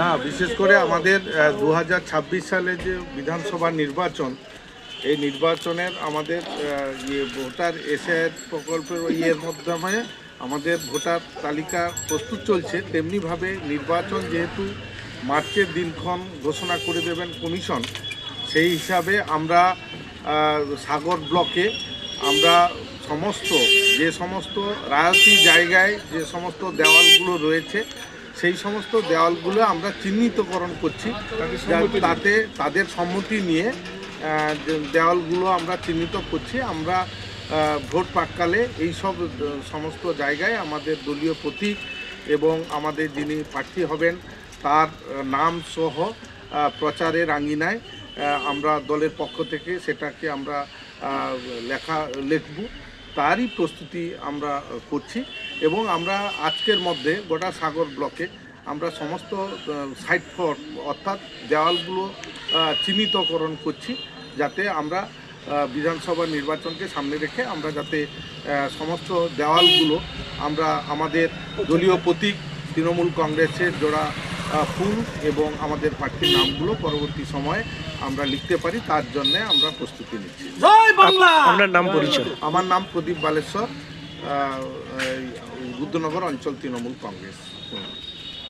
না, বিশেষ করে আমাদের 2026 সালে যে বিধানসভা নির্বাচন, এই নির্বাচনের আমাদের ভোটার এসআইআর প্রকল্পের ইয়ের মাধ্যমে আমাদের ভোটার তালিকা প্রস্তুত চলছে। তেমনিভাবে নির্বাচন যেহেতু মার্চের দিনক্ষণ ঘোষণা করে দেবেন কমিশন, সেই হিসাবে আমরা সাগর ব্লকে আমরা যে সমস্ত রায়তি জায়গায় যে সমস্ত দেওয়ালগুলো রয়েছে, সেই সমস্ত দেওয়ালগুলো আমরা চিহ্নিতকরণ করছি, তাতে তাদের সম্মতি নিয়ে দেওয়ালগুলো আমরা চিহ্নিত করছি। আমরা ভোট প্রাক্কালে এই সমস্ত জায়গায় আমাদের দলীয় প্রতীক এবং আমাদের যিনি প্রার্থী হবেন তার নাম সহ প্রচারের আঙিনায় আমরা দলের পক্ষ থেকে সেটাকে আমরা লিখব, তারই প্রস্তুতি আমরা করছি। এবং আমরা আজকের মধ্যে গোটা সাগর ব্লকে আমরা সমস্ত সাইড ফট অর্থাৎ দেওয়ালগুলো চিহ্নিতকরণ করছি, যাতে আমরা বিধানসভা নির্বাচনকে সামনে রেখে আমরা যাতে সমস্ত দেওয়ালগুলো আমরা আমাদের দলীয় প্রতীক তৃণমূল কংগ্রেসের জোড়া ফুল এবং আমাদের প্রার্থীর নামগুলো পরবর্তী সময়ে আমরা লিখতে পারি, তার জন্য আমরা প্রস্তুতি নিচ্ছি। আপনার নাম পরিচয়? আমার নাম প্রদীপ বালেশ্বর, রুদ্রনগর অঞ্চল তৃণমূল কংগ্রেস।